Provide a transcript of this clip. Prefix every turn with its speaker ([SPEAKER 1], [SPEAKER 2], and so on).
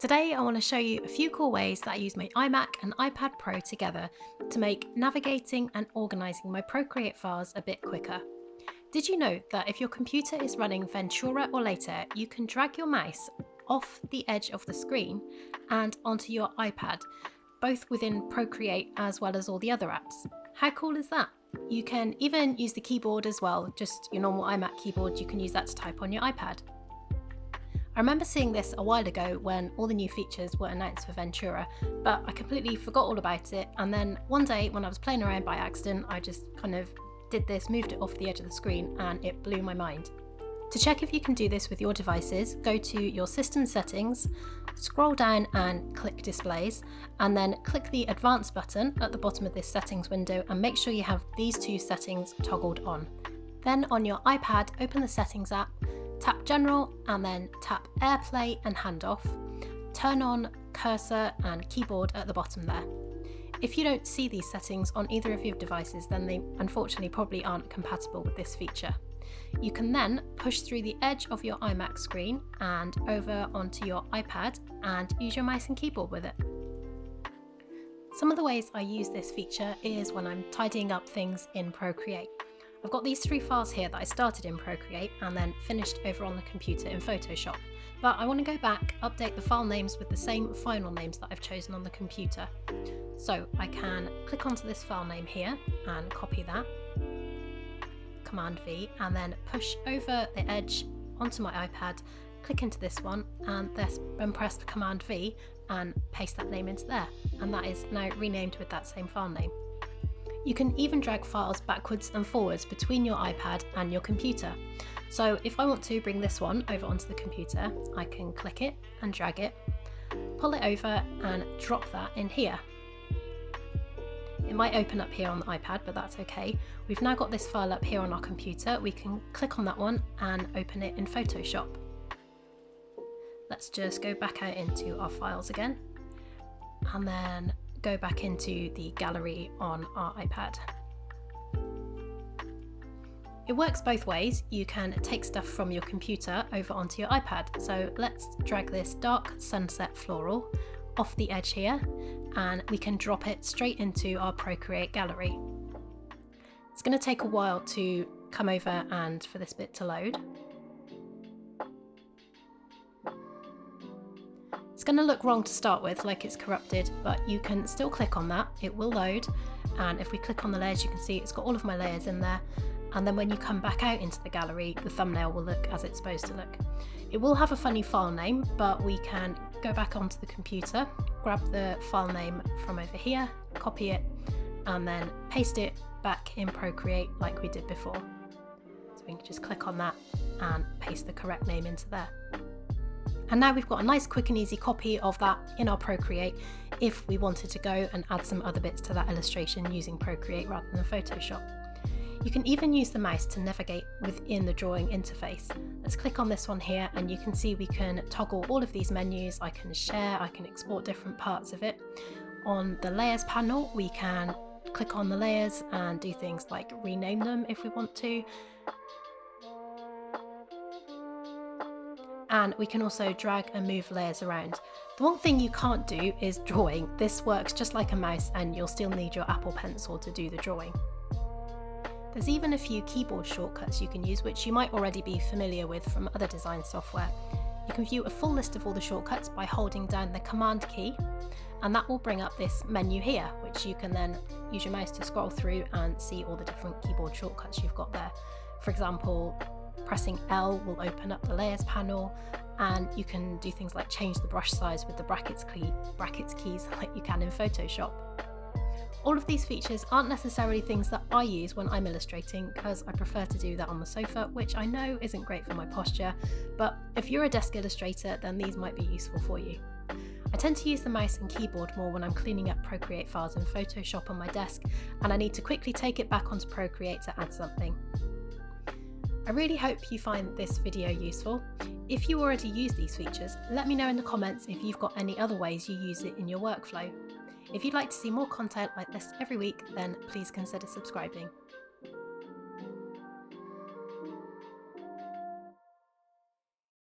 [SPEAKER 1] Today I want to show you a few cool ways that I use my iMac and iPad Pro together to make navigating and organising my Procreate files a bit quicker. Did you know that if your computer is running Ventura or later, you can drag your mouse off the edge of the screen and onto your iPad, both within Procreate as well as all the other apps? How cool is that? You can even use the keyboard as well, just your normal iMac keyboard, you can use that to type on your iPad. I remember seeing this a while ago when all the new features were announced for Ventura, but I completely forgot all about it, and then one day when I was playing around by accident, I just kind of did this, moved it off the edge of the screen, and it blew my mind. To check if you can do this with your devices, go to your system settings, scroll down and click displays, and then click the advanced button at the bottom of this settings window and make sure you have these two settings toggled on. Then on your iPad, open the settings app, tap General and then tap AirPlay and Handoff. Turn on cursor and keyboard at the bottom there. If you don't see these settings on either of your devices, then they unfortunately probably aren't compatible with this feature. You can then push through the edge of your iMac screen and over onto your iPad and use your mouse and keyboard with it. Some of the ways I use this feature is when I'm tidying up things in Procreate. I've got these 3 files here that I started in Procreate and then finished over on the computer in Photoshop. But I want to go back, update the file names with the same final names that I've chosen on the computer. So I can click onto this file name here and copy that, Command V, and then push over the edge onto my iPad, click into this one and then press Command V and paste that name into there. And that is now renamed with that same file name. You can even drag files backwards and forwards between your iPad and your computer. So if I want to bring this one over onto the computer, I can click it and drag it, pull it over and drop that in here. It might open up here on the iPad, but that's okay. We've now got this file up here on our computer. We can click on that one and open it in Photoshop. Let's just go back out into our files again and then go back into the gallery on our iPad. It works both ways. You can take stuff from your computer over onto your iPad. So let's drag this dark sunset floral off the edge here and we can drop it straight into our Procreate gallery. It's going to take a while to come over and for this bit to load. It's going to look wrong to start with, like it's corrupted, but you can still click on that, it will load, and if we click on the layers you can see it's got all of my layers in there, and then when you come back out into the gallery the thumbnail will look as it's supposed to look. It will have a funny file name, but we can go back onto the computer, grab the file name from over here, copy it, and then paste it back in Procreate like we did before. So we can just click on that and paste the correct name into there. And now we've got a nice quick and easy copy of that in our Procreate if we wanted to go and add some other bits to that illustration using Procreate rather than Photoshop. You can even use the mouse to navigate within the drawing interface. Let's click on this one here and you can see we can toggle all of these menus. I can share, I can export different parts of it. On the layers panel, we can click on the layers and do things like rename them if we want to. And we can also drag and move layers around. The one thing you can't do is drawing. This works just like a mouse and you'll still need your Apple Pencil to do the drawing. There's even a few keyboard shortcuts you can use which you might already be familiar with from other design software. You can view a full list of all the shortcuts by holding down the Command key, and that will bring up this menu here which you can then use your mouse to scroll through and see all the different keyboard shortcuts you've got there. For example, pressing L will open up the layers panel, and you can do things like change the brush size with the brackets keys like you can in Photoshop. All of these features aren't necessarily things that I use when I'm illustrating because I prefer to do that on the sofa, which I know isn't great for my posture, but if you're a desk illustrator then these might be useful for you. I tend to use the mouse and keyboard more when I'm cleaning up Procreate files in Photoshop on my desk and I need to quickly take it back onto Procreate to add something. I really hope you find this video useful. If you already use these features, let me know in the comments if you've got any other ways you use it in your workflow. If you'd like to see more content like this every week, then please consider subscribing.